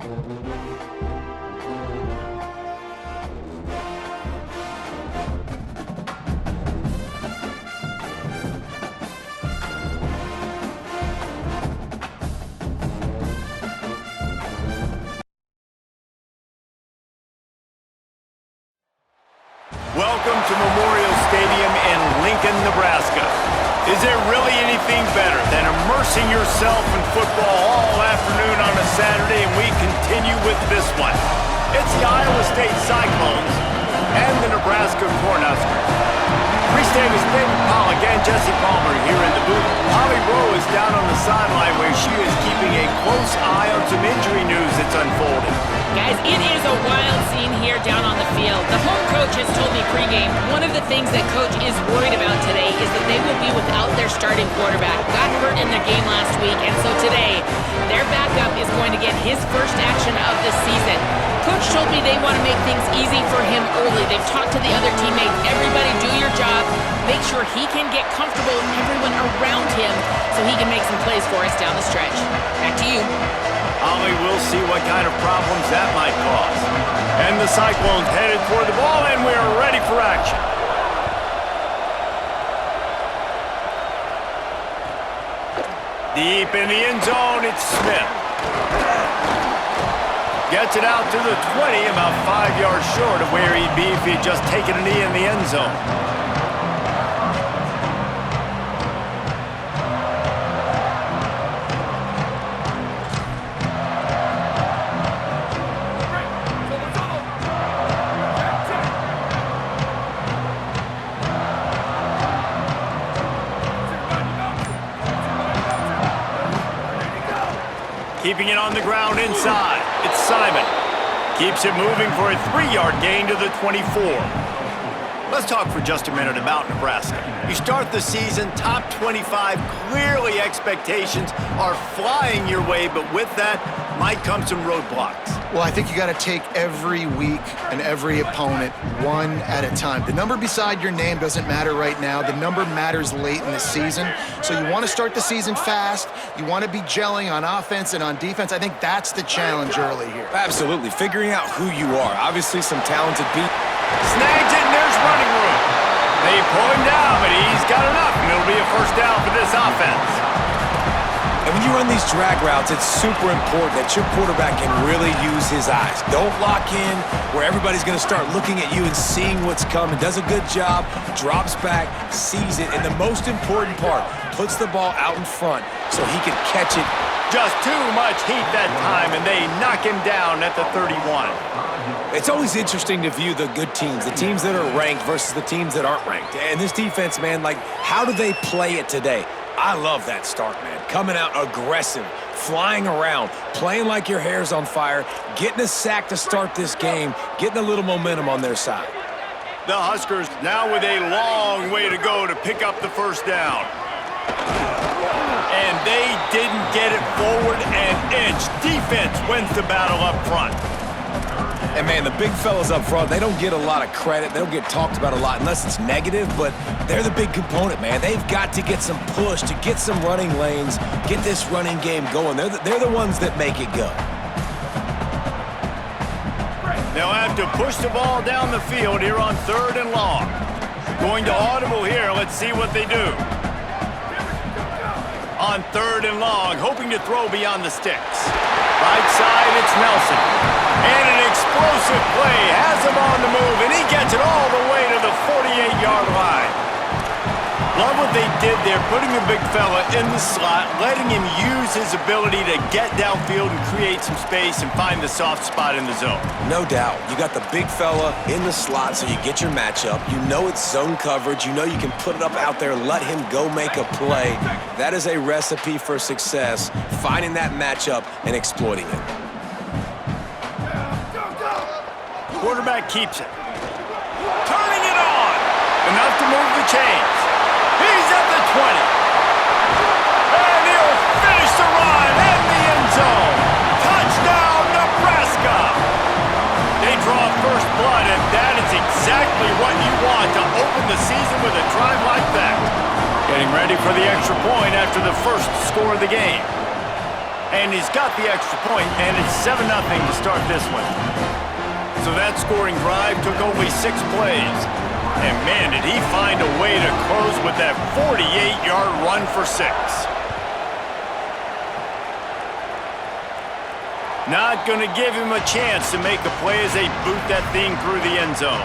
Welcome to Memorial Stadium in Lincoln, Nebraska. Is there really anything better than immersing yourself in football all afternoon on a Saturday, and we continue with this one? It's the Iowa State Cyclones and the Nebraska Cornhuskers. Reese Davis, David Pollock, and Jesse Palmer here in the booth. Holly Rowe is down on the sideline where she is keeping a close eye on some injury news that's unfolding. Guys, it is a wild scene here down on the field. The home coach has told me pregame one of the things that coach is worried about today is that they will be without their starting quarterback. Got hurt in their game last week, and so today their backup is going to get his first action of the season. Coach told me they want to make things easy for him early. They've talked to the other teammates. Everybody do your job. Make sure he can get comfortable with everyone around him so he can make some plays for us down the stretch. Back to you. Ollie, we'll see what kind of problems that might cause. And the Cyclones headed toward the ball, and we're ready for action. Deep in the end zone, it's Smith. Gets it out to the 20, about 5 yards short of where he'd be if he'd just taken a knee in the end zone. Keeping it on the ground inside. It's Simon. Keeps it moving for a 3-yard gain to the 24. Let's talk for just a minute about Nebraska. You start the season top 25. Clearly expectations are flying your way, but with that might come some roadblocks. Well, I think you got to take every week and every opponent one at a time. The number beside your name doesn't matter right now. The number matters late in the season. So you want to start the season fast. You want to be gelling on offense and on defense. I think that's the challenge early here. Absolutely. Figuring out who you are. Obviously some talented people. Snags it, and there's running room. They pull him down, but he's got enough, and it'll be a first down for this offense. And when you run these drag routes, it's super important that your quarterback can really use his eyes. Don't lock in where everybody's going to start looking at you and seeing what's coming. Does a good job, drops back, sees it, and the most important part, puts the ball out in front so he can catch it. Just too much heat that time, and they knock him down at the 31. It's always interesting to view the good teams, the teams that are ranked versus the teams that aren't ranked. And this defense, man, like, how do they play it today? I love that start, man. Coming out aggressive, flying around, playing like your hair's on fire, getting a sack to start this game, getting a little momentum on their side. The Huskers now with a long way to go to pick up the first down. And they didn't get it forward an inch. Defense wins the battle up front. And, man, the big fellas up front, they don't get a lot of credit. They don't get talked about a lot unless it's negative, but they're the big component, man. They've got to get some push, to get some running lanes, get this running game going. They're the ones that make it go. They'll have to push the ball down the field here on 3rd and long. Going to audible here. Let's see what they do. On 3rd and long, hoping to throw beyond the sticks. Right side, it's Nelson. And an explosive play has him on the move, and he gets it all the way to the 48-yard line. Love what they did there, putting the big fella in the slot, letting him use his ability to get downfield and create some space and find the soft spot in the zone. No doubt. You got the big fella in the slot, so you get your matchup. You know it's zone coverage. You know you can put it up out there, let him go make a play. That is a recipe for success, finding that matchup and exploiting it. Quarterback keeps it. Turning it on. Enough to move the chains. He's at the 20. And he'll finish the run in the end zone. Touchdown, Nebraska. They draw first blood, and that is exactly what you want to open the season with a drive like that. Getting ready for the extra point after the first score of the game. And he's got the extra point, and it's 7-0 to start this one. So that scoring drive took only 6 plays. And man, did he find a way to close with that 48-yard run for 6. Not going to give him a chance to make a play as they boot that thing through the end zone.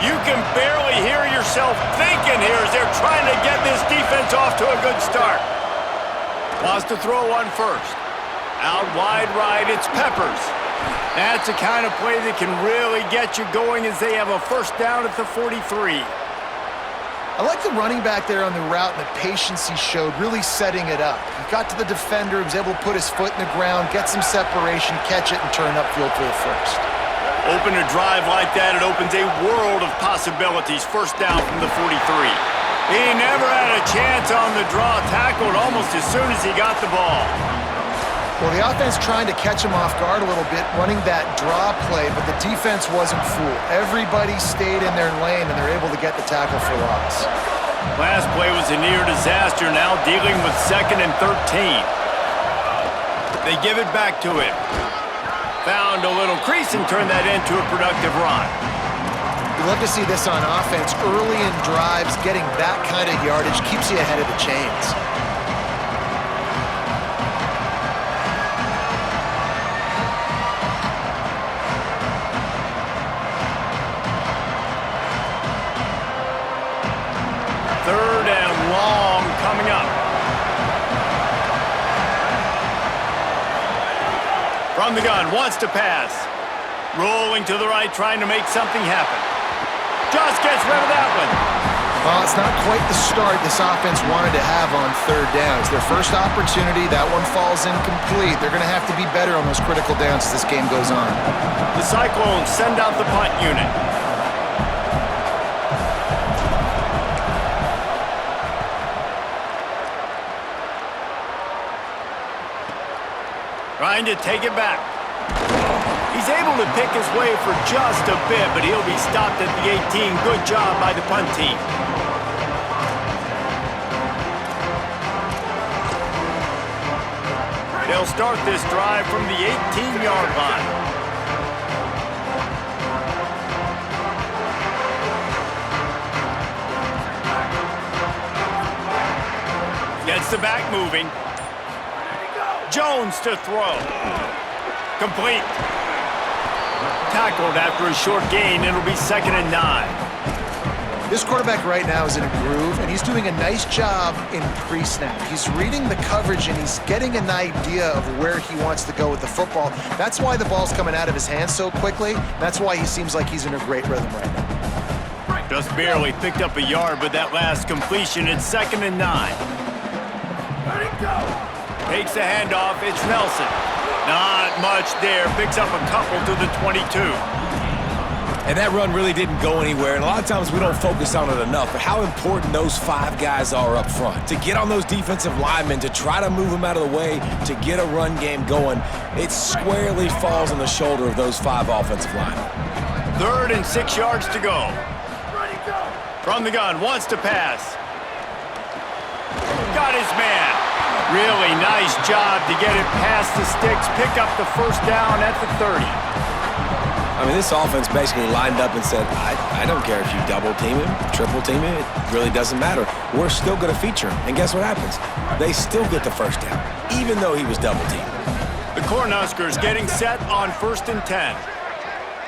You can barely hear yourself thinking here as they're trying to get this defense off to a good start. Wants to throw one first. Out wide right, it's Peppers. That's the kind of play that can really get you going as they have a first down at the 43. I like the running back there on the route and the patience he showed, really setting it up. He got to the defender, he was able to put his foot in the ground, get some separation, catch it, and turn upfield for the first. Open a drive like that, it opens a world of possibilities. First down from the 43. He never had a chance on the draw, tackled almost as soon as he got the ball. Well, the offense trying to catch him off guard a little bit, running that draw play, but the defense wasn't fooled. Everybody stayed in their lane, and they're able to get the tackle for loss. Last play was a near disaster, now dealing with 2nd and 13. They give it back to him. Found a little crease and turned that into a productive run. You love to see this on offense. Early in drives, getting that kind of yardage keeps you ahead of the chains. Third and long coming up. From the gun, wants to pass. Rolling to the right, trying to make something happen. Just gets rid of that one. Well, it's not quite the start this offense wanted to have on third down. It's their first opportunity. That one falls incomplete. They're going to have to be better on those critical downs as this game goes on. The Cyclones send out the punt unit. Trying to take it back. He's able to pick his way for just a bit, but he'll be stopped at the 18. Good job by the punt team. They'll start this drive from the 18-yard line. Gets the back moving. Jones to throw. Complete. Tackled after a short gain. It'll be 2nd and 9. This quarterback right now is in a groove, and he's doing a nice job in pre-snap. He's reading the coverage, and he's getting an idea of where he wants to go with the football. That's why the ball's coming out of his hands so quickly. That's why he seems like he's in a great rhythm right now. Just barely picked up a yard with that last completion. It's 2nd and 9. Let it go. Takes the handoff. It's Nelson. Not much there. Picks up a couple to the 22. And that run really didn't go anywhere, and a lot of times we don't focus on it enough, but how important those 5 guys are up front. To get on those defensive linemen, to try to move them out of the way, to get a run game going, it squarely falls on the shoulder of those 5 offensive linemen. 3rd and 6 yards to go. From the gun, wants to pass. Got his man. Really nice job to get it past the sticks, pick up the first down at the 30. I mean, this offense basically lined up and said, I don't care if you double team him, triple team him, it really doesn't matter. We're still going to feature him. And guess what happens? They still get the first down, even though he was double teamed. The Cornhuskers getting set on 1st and 10.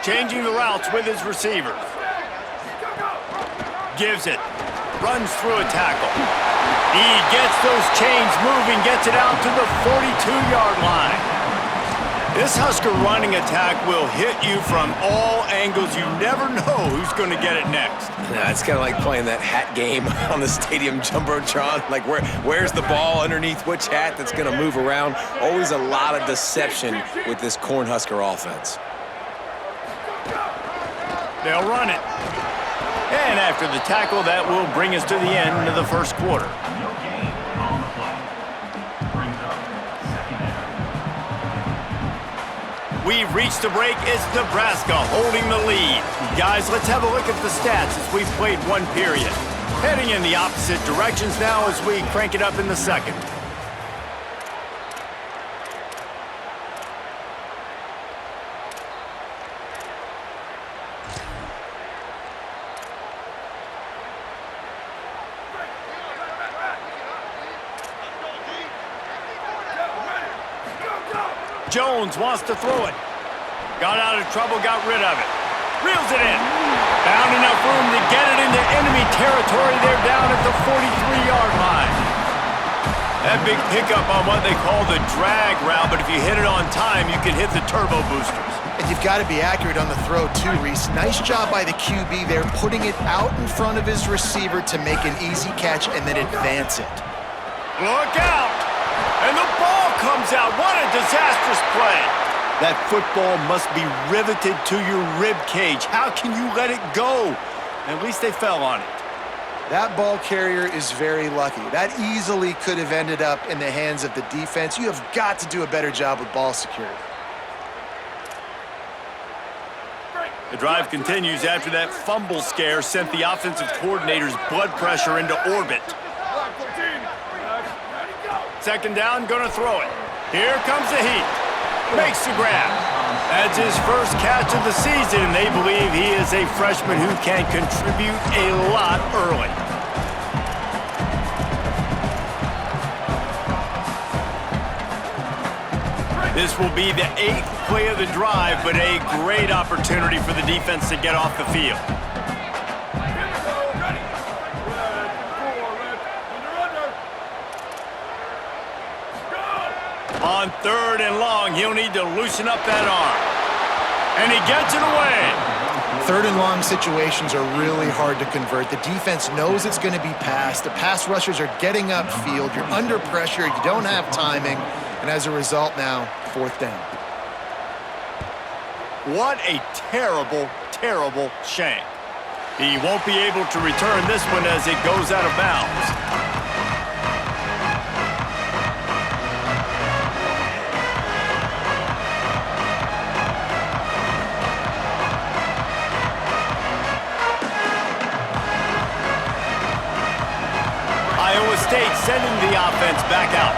Changing the routes with his receivers. Gives it. Runs through a tackle. He gets those chains moving, gets it out to the 42-yard line. This Husker running attack will hit you from all angles. You never know who's going to get it next. Yeah, it's kind of like playing that hat game on the stadium jumbotron. Like, where's the ball underneath which hat that's going to move around? Always a lot of deception with this Cornhusker offense. They'll run it. And after the tackle, that will bring us to the end of the first quarter. We've reached the break. It's Nebraska holding the lead. Guys, let's have a look at the stats as we've played one period. Heading in the opposite directions now as we crank it up in the second. Jones wants to throw it. Got out of trouble, got rid of it. Reels it in. Found enough room to get it into enemy territory. They're down at the 43-yard line. That big pickup on what they call the drag route, but if you hit it on time, you can hit the turbo boosters. And you've got to be accurate on the throw too, Reese. Nice job by the QB there, putting it out in front of his receiver to make an easy catch and then advance it. Look out! And the ball comes out. What a disastrous play. That football must be riveted to your rib cage. How can you let it go? At least they fell on it. That ball carrier is very lucky. That easily could have ended up in the hands of the defense. You have got to do a better job with ball security. The drive continues after that fumble scare sent the offensive coordinator's blood pressure into orbit. Second down, gonna throw it. Here comes the heat. Makes the grab. That's his first catch of the season, and they believe he is a freshman who can contribute a lot early. This will be the 8th play of the drive, but a great opportunity for the defense to get off the field. On 3rd and long, he'll need to loosen up that arm. And he gets it away. 3rd and long situations are really hard to convert. The defense knows it's going to be passed. The pass rushers are getting upfield. You're under pressure. You don't have timing. And as a result now, 4th down. What a terrible, terrible shank. He won't be able to return this one as it goes out of bounds. Iowa State sending the offense back out.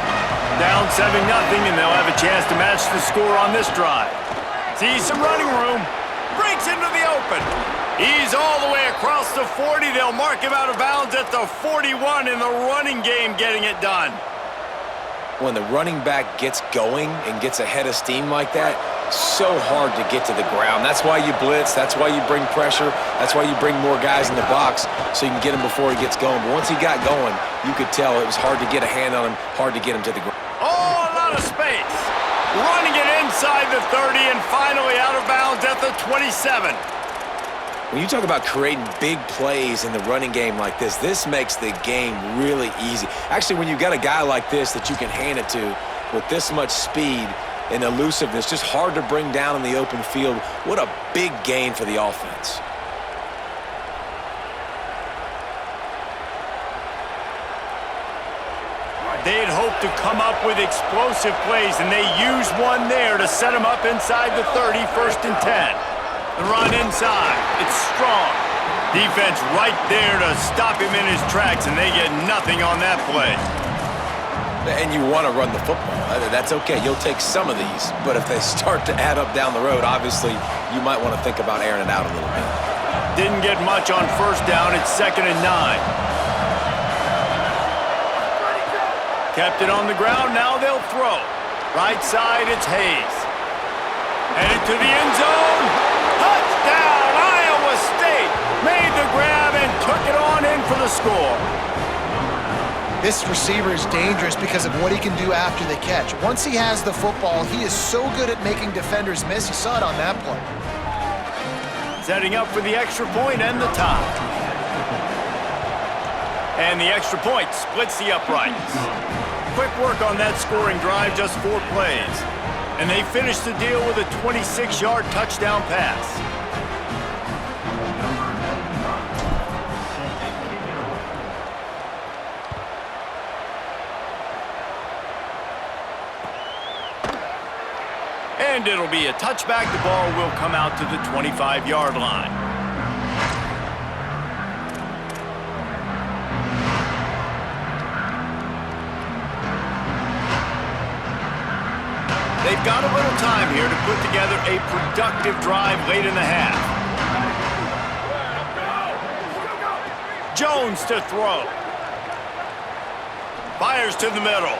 Down 7-0, and they'll have a chance to match the score on this drive. Sees some running room. Breaks into the open. He's all the way across the 40. They'll mark him out of bounds at the 41 in the running game, getting it done. When the running back gets going and gets ahead of steam like that, so hard to get to the ground. That's why you blitz. That's why you bring pressure. That's why you bring more guys in the box so you can get him before he gets going. But once he got going, you could tell it was hard to get a hand on him, hard to get him to the ground. Oh, a lot of space. Running it inside the 30 and finally out of bounds at the 27. When you talk about creating big plays in the running game like this makes the game really easy. Actually, when you got a guy like this that you can hand it to with this much speed and elusiveness, just hard to bring down in the open field, what a big gain for the offense. They had hoped to come up with explosive plays, and they used one there to set them up inside the 30, 1st and 10. The run inside, it's strong. Defense right there to stop him in his tracks, and they get nothing on that play. And you want to run the football. That's okay. You'll take some of these. But if they start to add up down the road, obviously, you might want to think about airing it out a little bit. Didn't get much on 1st down. It's 2nd and 9. Kept it on the ground. Now they'll throw. Right side, it's Hayes. Headed to the end zone. Touchdown, Iowa State. Made the grab and took it on in for the score. This receiver is dangerous because of what he can do after the catch. Once he has the football, he is so good at making defenders miss. You saw it on that play. Setting up for the extra point and the tie. And the extra point splits the uprights. Quick work on that scoring drive, just 4 plays. And they finish the deal with a 26-yard touchdown pass. And it'll be a touchback. The ball will come out to the 25-yard line. They've got a little time here to put together a productive drive late in the half. Jones to throw. Fires to the middle.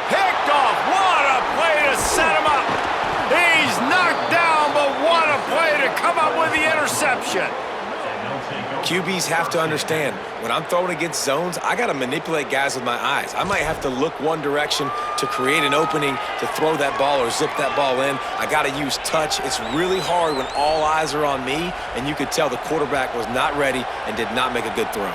Picked off. What a play to set him up. He's knocked down, but what a play to come up with the interception. QBs have to understand, when I'm throwing against zones, I got to manipulate guys with my eyes. I might have to look one direction to create an opening to throw that ball or zip that ball in. I got to use touch. It's really hard when all eyes are on me, and you could tell the quarterback was not ready and did not make a good throw.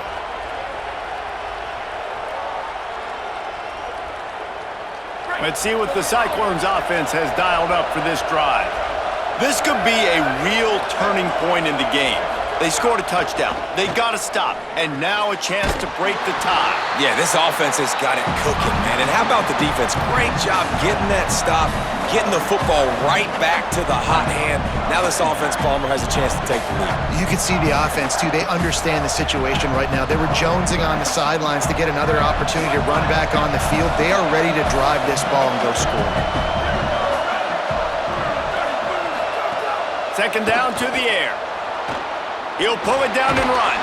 Let's see what the Cyclones offense has dialed up for this drive. This could be a real turning point in the game. They scored a touchdown. They got to stop. And now a chance to break the tie. Yeah, this offense has got it cooking, man. And how about the defense? Great job getting that stop, getting the football right back to the hot hand. Now this offense, Palmer, has a chance to take the lead. You can see the offense, too. They understand the situation right now. They were jonesing on the sidelines to get another opportunity to run back on the field. They are ready to drive this ball and go score. Second down to the air. He'll pull it down and run.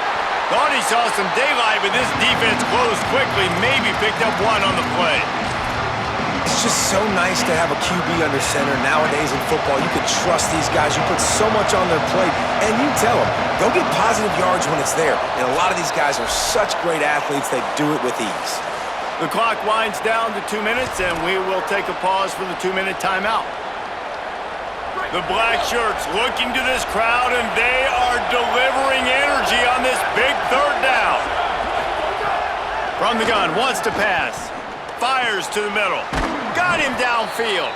Thought he saw some daylight, but this defense closed quickly. Maybe picked up one on the play. It's just so nice to have a QB under center. Nowadays in football, you can trust these guys. You put so much on their plate, and you tell them, go get positive yards when it's there. And a lot of these guys are such great athletes, they do it with ease. The clock winds down to 2 minutes, and we will take a pause for the 2-minute timeout. The black shirts looking to this crowd, and they are delivering energy on this big third down. From the gun, wants to pass. Fires to the middle. Got him downfield.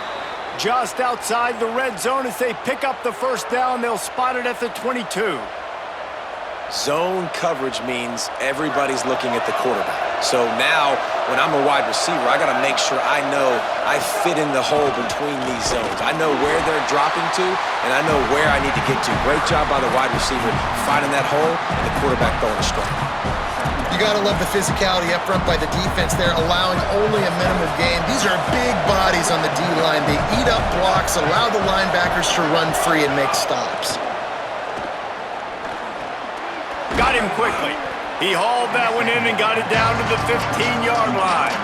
Just outside the red zone as they pick up the first down. They'll spot it at the 22. Zone coverage means everybody's looking at the quarterback. So now, when I'm a wide receiver, I got to make sure I know I fit in the hole between these zones. I know where they're dropping to, and I know where I need to get to. Great job by the wide receiver finding that hole, and the quarterback throwing a strike. You got to love the physicality up front by the defense there, allowing only a minimum gain. These are big bodies on the D-line. They eat up blocks, allow the linebackers to run free and make stops. Got him quickly. He hauled that one in and got it down to the 15-yard line.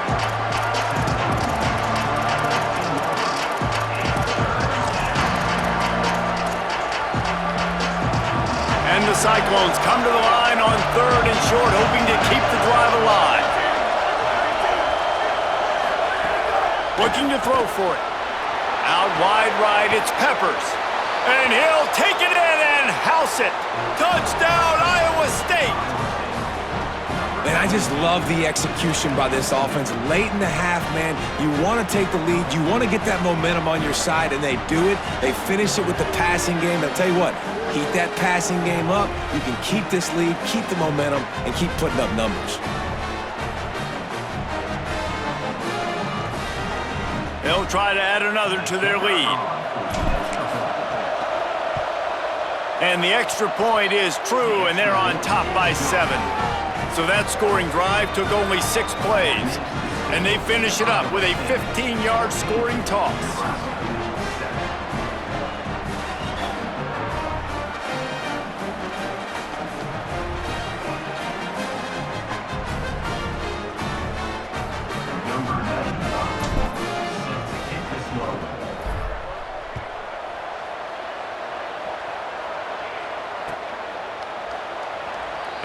And the Cyclones come to the line on 3rd and short, hoping to keep the drive alive. Looking to throw for it. Out wide right, it's Peppers. And he'll take it in and house it. Touchdown, Iowa State. Man, I just love the execution by this offense. Late in the half, man, you want to take the lead. You want to get that momentum on your side, and they do it. They finish it with the passing game. I'll tell you what, keep that passing game up. You can keep this lead, keep the momentum, and keep putting up numbers. They'll try to add another to their lead. And the extra point is true, and they're on top by 7. So that scoring drive took only 6 plays. And they finish it up with a 15-yard scoring toss.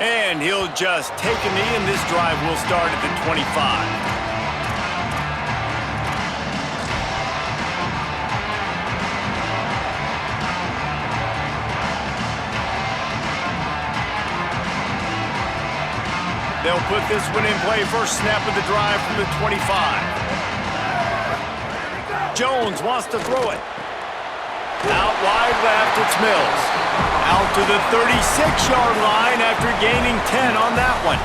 And he'll just take a knee, and this drive will start at the 25. They'll put this one in play. First snap of the drive from the 25. Jones wants to throw it. Out wide left, it's Mills. Out to the 36-yard line after gaining 10 on that one.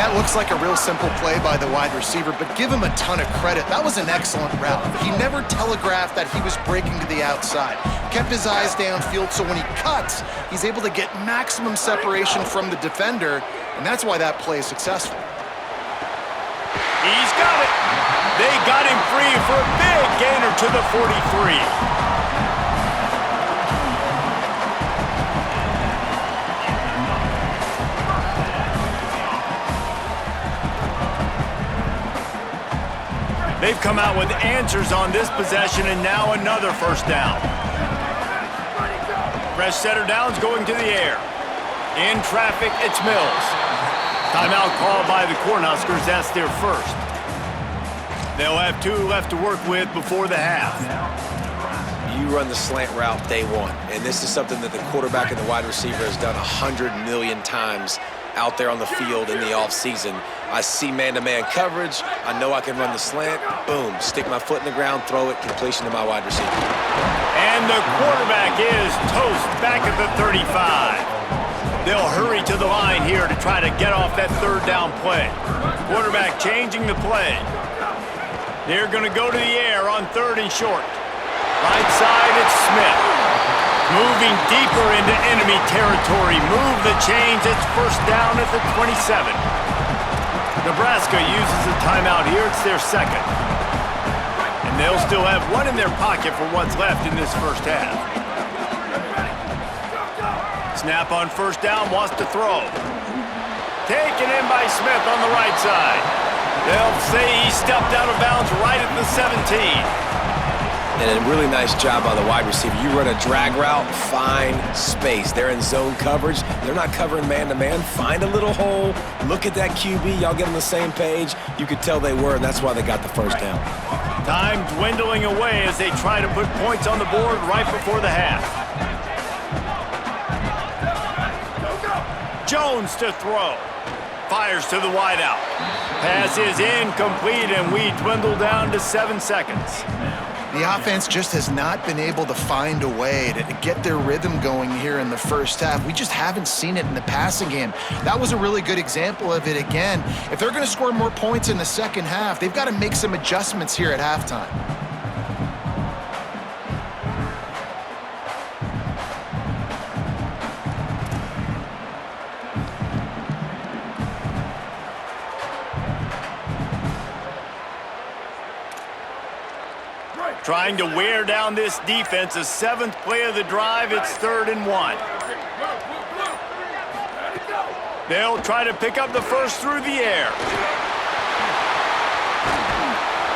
That looks like a real simple play by the wide receiver, but give him a ton of credit. That was an excellent route. He never telegraphed that he was breaking to the outside. Kept his eyes downfield, so when he cuts, he's able to get maximum separation from the defender, and that's why that play is successful. He's got it. They got him free for a big gainer to the 43. They've come out with answers on this possession, and now another first down. Fresh setter down's going to the air. In traffic, it's Mills. Timeout called by the Cornhuskers. That's their first. They'll have 2 left to work with before the half. You run the slant route day one, and this is something that the quarterback and the wide receiver has done 100 million times out there on the field in the offseason. I see man-to-man coverage. I know I can run the slant. Boom, stick my foot in the ground, throw it, completion to my wide receiver. And the quarterback is toast back at the 35. They'll hurry to the line here to try to get off that third down play. Quarterback changing the play. They're going to go to the air on 3rd and short. Right side, it's Smith. Moving deeper into enemy territory. Move the chains. It's first down at the 27. Nebraska uses a timeout here. It's their second. And they'll still have 1 in their pocket for what's left in this first half. Snap on first down, wants to throw. Taken in by Smith on the right side. They'll say he stepped out of bounds right at the 17. And a really nice job by the wide receiver. You run a drag route, find space. They're in zone coverage. They're not covering man-to-man. Find a little hole. Look at that QB. Y'all get on the same page. You could tell they were, and that's why they got the first down. Time dwindling away as they try to put points on the board right before the half. Jones to throw. Fires to the wideout. Pass is incomplete, and we dwindle down to 7 seconds. The offense just has not been able to find a way to get their rhythm going here in the first half. We just haven't seen it in the passing game. That was a really good example of it again. If they're going to score more points in the second half, they've got to make some adjustments here at halftime. Trying to wear down this defense. A 7th play of the drive. It's 3rd and 1. They'll try to pick up the first through the air.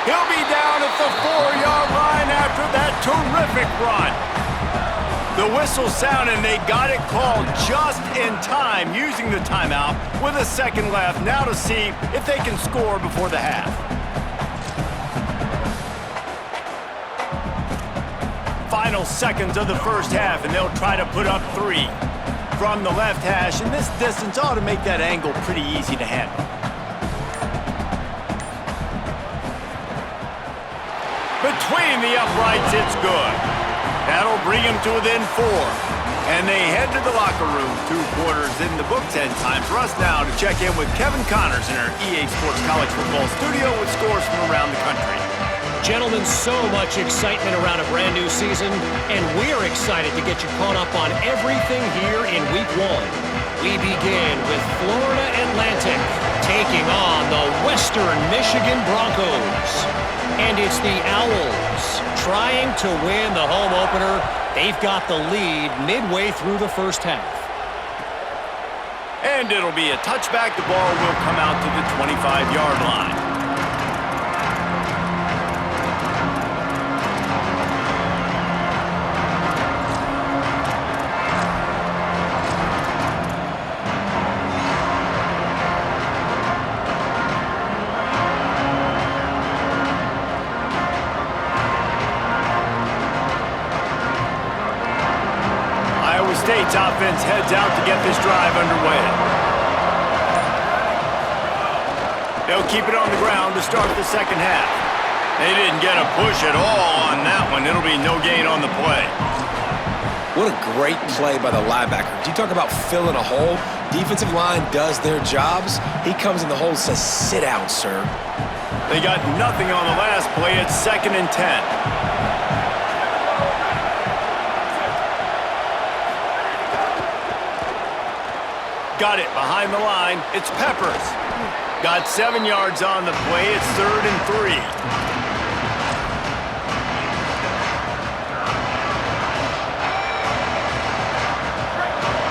He'll be down at the 4-yard line after that terrific run. The whistle sounded, and they got it called just in time, using the timeout with a second left. Now to see if they can score before the half. Final seconds of the first half, and they'll try to put up 3 from the left hash, and this distance ought to make that angle pretty easy to handle. Between the uprights, it's good. That'll bring them to within 4, and they head to the locker room. 2 quarters in the books, and time for us now to check in with Kevin Connors in our EA Sports College Football studio with scores from around the country. Gentlemen, so much excitement around a brand new season, and we're excited to get you caught up on everything here in Week 1. We begin with Florida Atlantic taking on the Western Michigan Broncos. And it's the Owls trying to win the home opener. They've got the lead midway through the first half. And it'll be a touchback. The ball will come out to the 25-yard line. State's offense heads out to get this drive underway. They'll keep it on the ground to start the second half. They didn't get a push at all on that one. It'll be no gain on the play. What a great play by the linebacker. Do you talk about filling a hole? Defensive line does their jobs. He comes in the hole and says, sit down, sir. They got nothing on the last play. It's 2nd and 10. Got it behind the line. It's Peppers. Got 7 yards on the play. It's 3rd and 3.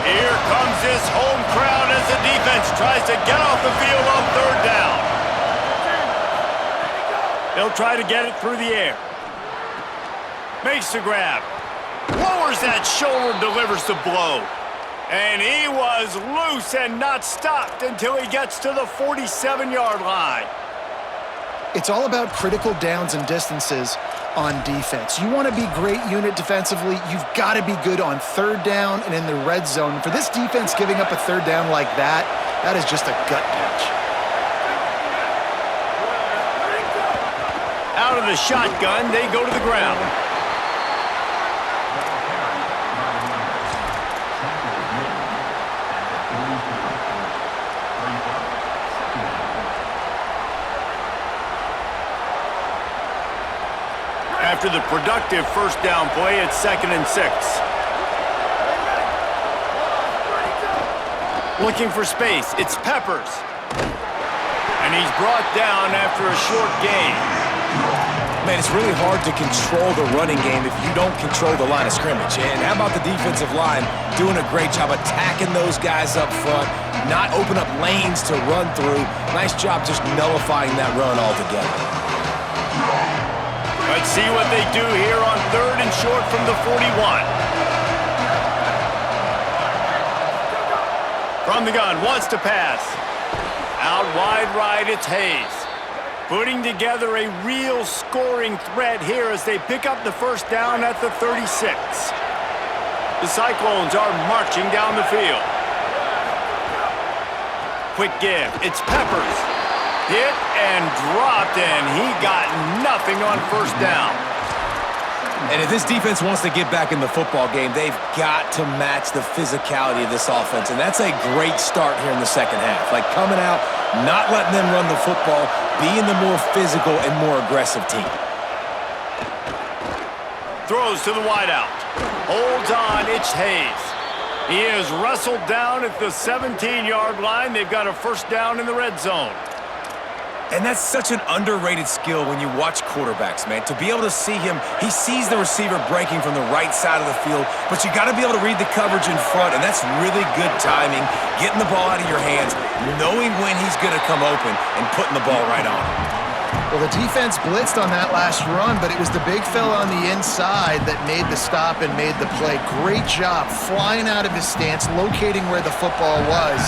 Here comes this home crowd as the defense tries to get off the field on 3rd down. They'll try to get it through the air. Makes the grab. Lowers that shoulder, delivers the blow. And he was loose and not stopped until he gets to the 47-yard line. It's all about critical downs and distances on defense. You want to be great unit defensively, you've got to be good on 3rd down and in the red zone. For this defense giving up a 3rd down like that, that is just a gut punch. Out of the shotgun, they go to the ground. After the productive 1st down play, it's 2nd and 6. Looking for space, it's Peppers. And he's brought down after a short gain. Man, it's really hard to control the running game if you don't control the line of scrimmage. And how about the defensive line doing a great job attacking those guys up front, not open up lanes to run through. Nice job just nullifying that run altogether. Let's see what they do here on 3rd and short from the 41. From the gun, wants to pass. Out wide right, it's Hayes. Putting together a real scoring threat here as they pick up the 1st down at the 36. The Cyclones are marching down the field. Quick give, it's Peppers. Hit and dropped, and he got nothing on 1st down. And if this defense wants to get back in the football game, they've got to match the physicality of this offense, and that's a great start here in the 2nd half. Like coming out, not letting them run the football, being the more physical and more aggressive team. Throws to the wideout. Holds on, it's Hayes. He is wrestled down at the 17-yard line. They've got a 1st down in the red zone. And that's such an underrated skill when you watch quarterbacks, man. To be able to see him, he sees the receiver breaking from the right side of the field, but you got to be able to read the coverage in front, and that's really good timing, getting the ball out of your hands, knowing when he's going to come open, and putting the ball right on him. Well, the defense blitzed on that last run, but it was the big fella on the inside that made the stop and made the play. Great job flying out of his stance, locating where the football was,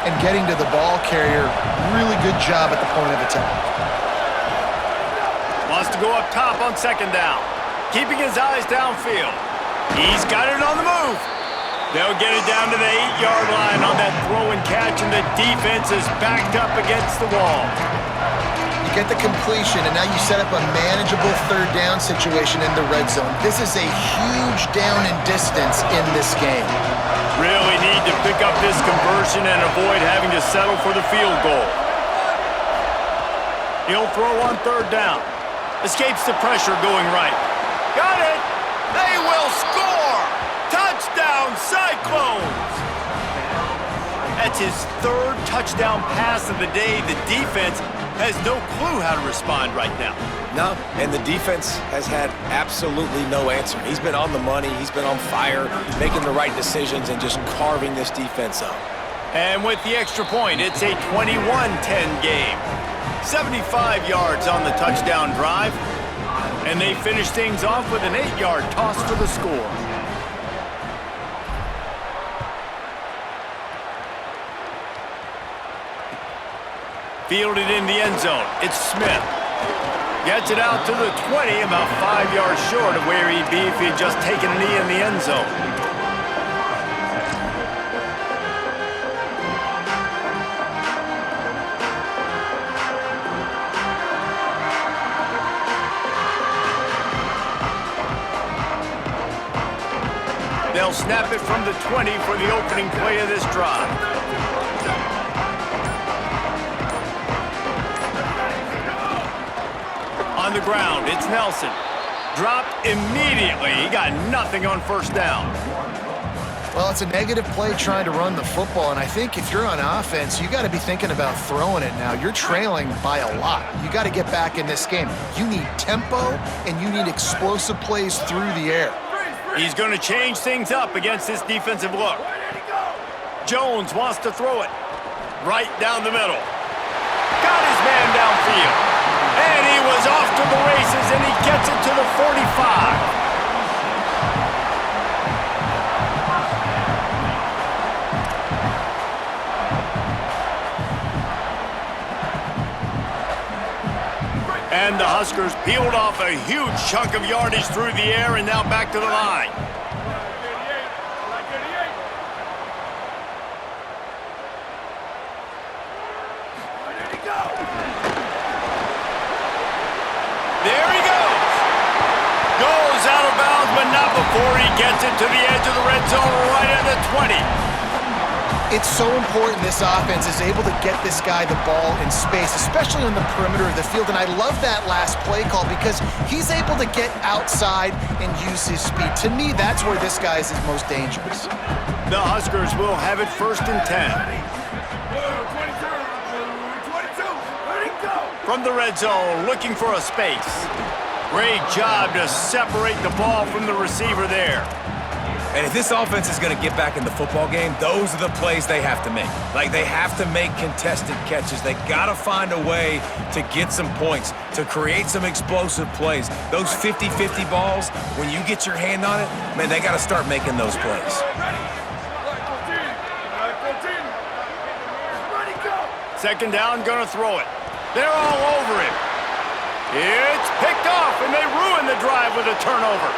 and getting to the ball carrier. Really good job at the point of attack. Wants to go up top on 2nd down. Keeping his eyes downfield. He's got it on the move. They'll get it down to the 8-yard line on that throw and catch, and the defense is backed up against the wall. You get the completion, and now you set up a manageable 3rd down situation in the red zone. This is a huge down in distance in this game. Really need to pick up this conversion and avoid having to settle for the field goal. He'll throw on 3rd down. Escapes the pressure going right. Got it! They will score! Touchdown, Cyclones! That's his 3rd touchdown pass of the day. The defense has no clue how to respond right now. No, and the defense has had absolutely no answer. He's been on the money, he's been on fire, making the right decisions and just carving this defense up. And with the extra point, it's a 21-10 game. 75 yards on the touchdown drive. And they finish things off with an 8-yard toss for the score. Fielded in the end zone. It's Smith. Gets it out to the 20, about 5 yards short of where he'd be if he'd just taken a knee in the end zone. They'll They'll snap it from the 20 for the opening play of this drive. On the ground, it's Nelson. Dropped immediately. He got nothing on first down. Well, it's a negative play trying to run the football, and I think if you're on offense, you got to be thinking about throwing it now. You're trailing by a lot. You got to get back in this game. You need tempo, and you need explosive plays through the air. He's going to change things up against this defensive look. Jones wants to throw it right down the middle. Got his man downfield. And he was off to the races, and he gets it to the 45. And the Huskers peeled off a huge chunk of yardage through the air and now back to the line. There he goes. Goes out of bounds, but not before he gets it to the edge of the red zone right at the 20. It's so important this offense is able to get this guy the ball in space, especially on the perimeter of the field. And I love that last play call because he's able to get outside and use his speed. To me, that's where this guy is most dangerous. The Huskers will have it 1st and 10. From the red zone, looking for a space. Great job to separate the ball from the receiver there. And if this offense is going to get back in the football game, those are the plays they have to make. Like, they have to make contested catches. They got to find a way to get some points, to create some explosive plays. Those 50-50 balls, when you get your hand on it, man, they got to start making those plays. Second down, gonna throw it. They're all over him. It's picked off, and they ruin the drive with a turnover.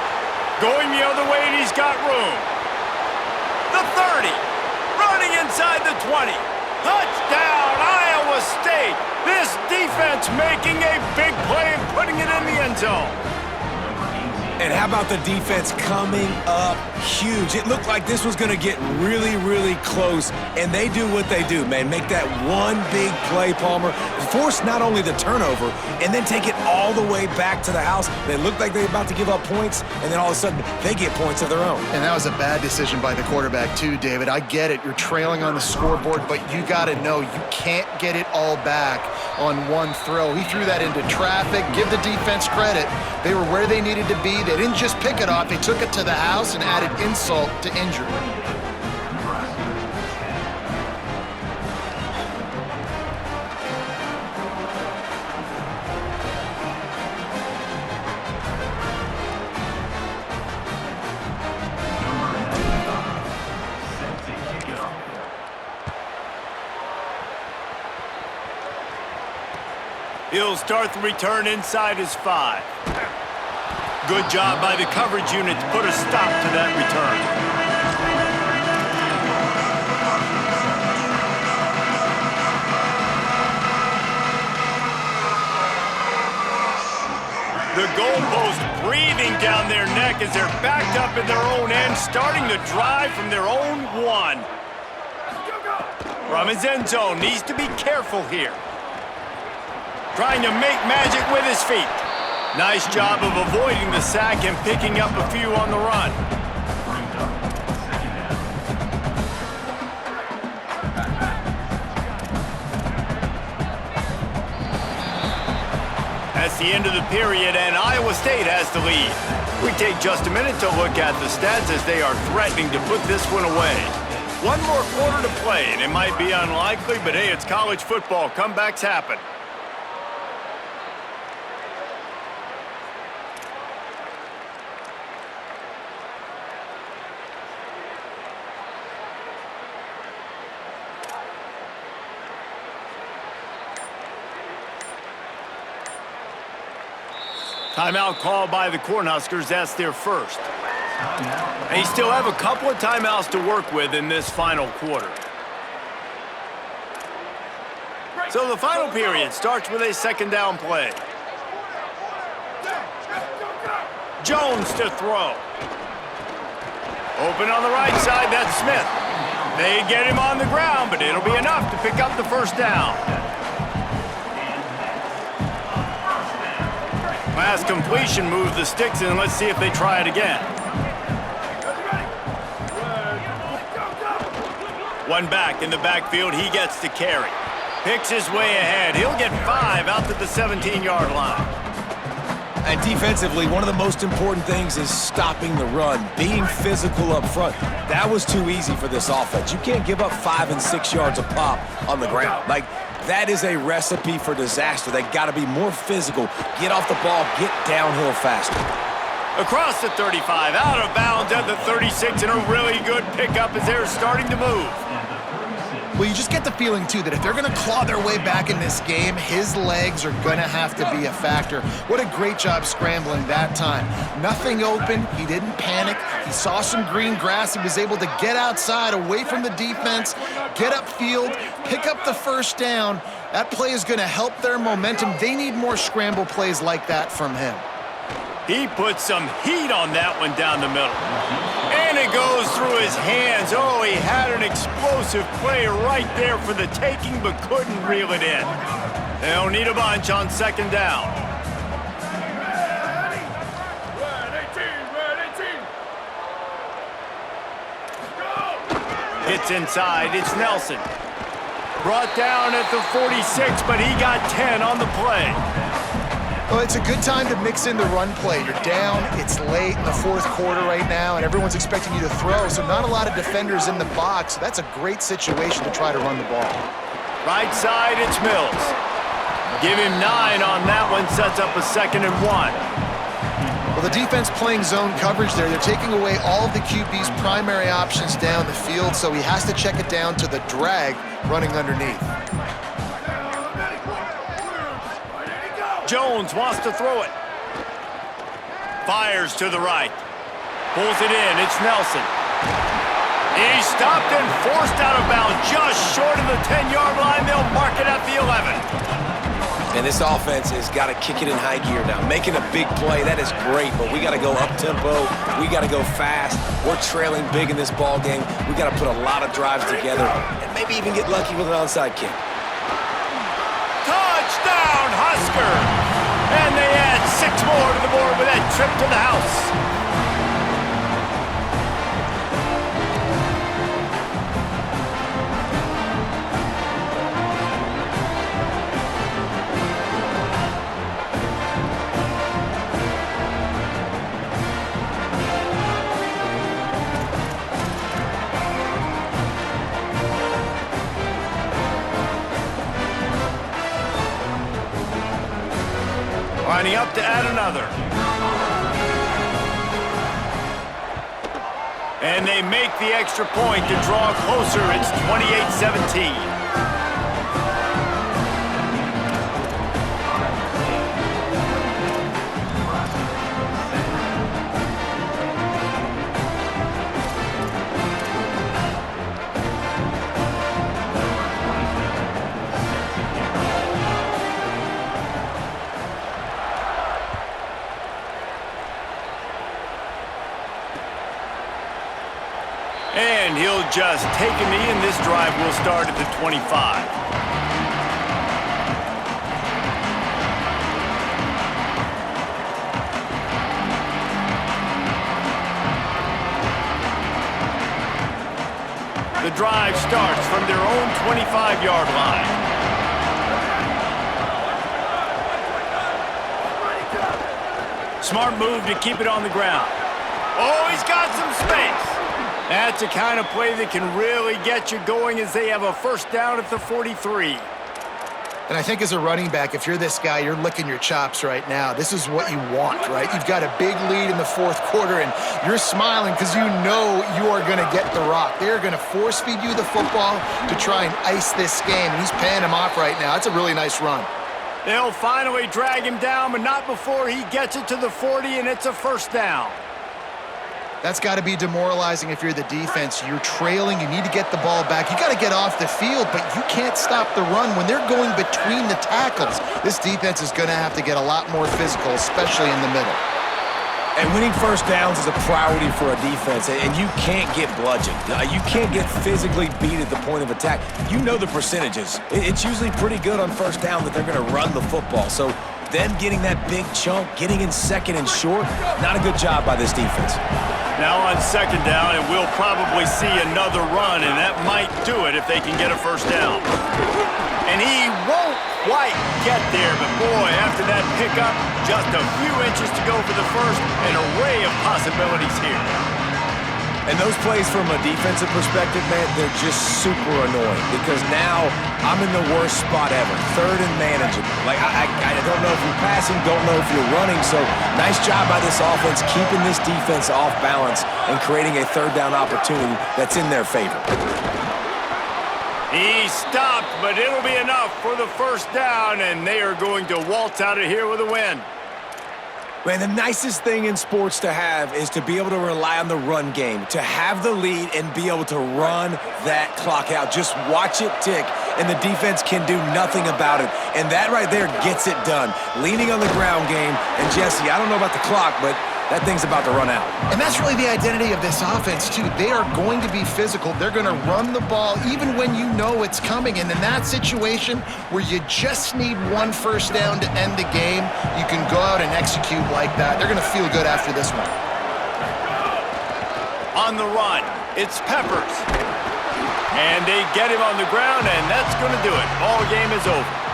Going the other way, and he's got room. The 30. Running inside the 20. Touchdown, Iowa State. This defense making a big play and putting it in the end zone. And how about the defense coming up huge? It looked like this was going to get really, really close, and they do what they do, man. Make that one big play, Palmer. Force not only the turnover, and then take it all the way back to the house. They looked like they were about to give up points, and then all of a sudden, they get points of their own. And that was a bad decision by the quarterback, too, David. I get it. You're trailing on the scoreboard, but you got to know you can't get it all back on one throw. He threw that into traffic. Give the defense credit. They were where they needed to be. They didn't just pick it off. They took it to the house and added insult to injury. He'll start the return inside his 5. Good job by the coverage unit to put a stop to that return. The goalpost breathing down their neck as they're backed up in their own end, starting to drive from their own 1. From his end zone, needs to be careful here. Trying to make magic with his feet. Nice job of avoiding the sack and picking up a few on the run. That's the end of the period, and Iowa State has the lead. We take just a minute to look at the stats as they are threatening to put this one away. One more quarter to play, and it might be unlikely, but hey, it's college football. Comebacks happen. Timeout called by the Cornhuskers. That's their first. They still have a couple of timeouts to work with in this final quarter. So the final period starts with a second down play. Jones to throw. Open on the right side, that's Smith. They get him on the ground, but it'll be enough to pick up the first down. Last completion moves the sticks in. Let's see if they try it again. One back in the backfield, he gets to carry. Picks his way ahead. He'll get 5 out to the 17-yard line. And defensively, one of the most important things is stopping the run, being physical up front. That was too easy for this offense. You can't give up 5 and 6 yards a pop on the ground. Like, that is a recipe for disaster. They got to be more physical, get off the ball, get downhill faster. Across the 35, out of bounds at the 36, and a really good pickup as they're starting to move. Well, you just get the feeling, too, that if they're going to claw their way back in this game, his legs are going to have to be a factor. What a great job scrambling that time. Nothing open. He didn't panic. He saw some green grass. He was able to get outside, away from the defense, get upfield, pick up the first down. That play is going to help their momentum. They need more scramble plays like that from him. He put some heat on that one down the middle. And it goes through his hands. Oh, he had an explosive play right there for the taking, but couldn't reel it in. They'll need a bunch on second down. Hits inside. It's Nelson. Brought down at the 46, but he got 10 on the play. Well, it's a good time to mix in the run play. You're down, it's late in the fourth quarter right now, and everyone's expecting you to throw, so not a lot of defenders in the box. So that's a great situation to try to run the ball. Right side, it's Mills. Give him 9 on that one, sets up a 2nd and 1. Well, the defense playing zone coverage there. They're taking away all of the QB's primary options down the field, so he has to check it down to the drag running underneath. Jones wants to throw it. Fires to the right. Pulls it in. It's Nelson. He's stopped and forced out of bounds just short of the 10-yard line. They'll mark it at the 11. And this offense has got to kick it in high gear now. Making a big play, that is great, but we got to go up-tempo. We got to go fast. We're trailing big in this ball game. We got to put a lot of drives together and maybe even get lucky with an onside kick. Touchdown, Husker! And they add 6 more to the board with that trip to the house. Lining up to add another. And they make the extra point to draw closer. It's 28-17. And he'll just take a knee, and this drive will start at the 25. The drive starts from their own 25-yard line. Smart move to keep it on the ground. Oh, he's got some space. That's the kind of play that can really get you going as they have a first down at the 43. And I think as a running back, if you're this guy, you're licking your chops right now. This is what you want, right? You've got a big lead in the fourth quarter, and you're smiling because you know you are going to get the rock. They're going to force feed you the football to try and ice this game, and he's paying him off right now. That's a really nice run. They'll finally drag him down, but not before he gets it to the 40, and it's a first down. That's got to be demoralizing if you're the defense. You're trailing. You need to get the ball back. You got to get off the field, but you can't stop the run. When they're going between the tackles, this defense is going to have to get a lot more physical, especially in the middle. And winning first downs is a priority for a defense, and you can't get bludgeoned. You can't get physically beat at the point of attack. You know the percentages. It's usually pretty good on first down that they're going to run the football. So them getting that big chunk, getting in second and short, not a good job by this defense. Now on second down, and we'll probably see another run, and that might do it if they can get a first down. And he won't quite get there, but boy, after that pickup, just a few inches to go for the first, an array of possibilities here. And those plays from a defensive perspective, man, they're just super annoying because now I'm in the worst spot ever, third and manageable. Like, I don't know if you're passing, don't know if you're running, so nice job by this offense keeping this defense off balance and creating a third down opportunity that's in their favor. He stopped, but it'll be enough for the first down, and they are going to waltz out of here with a win. Man, the nicest thing in sports to have is to be able to rely on the run game, to have the lead and be able to run that clock out. Just watch it tick, and the defense can do nothing about it. And that right there gets it done. Leaning on the ground game, and Jesse, I don't know about the clock, but that thing's about to run out. And that's really the identity of this offense, too. They are going to be physical. They're going to run the ball even when you know it's coming. And in that situation where you just need one first down to end the game, you can go out and execute like that. They're going to feel good after this one. On the run, it's Peppers. And they get him on the ground, and that's going to do it. Ball game is over.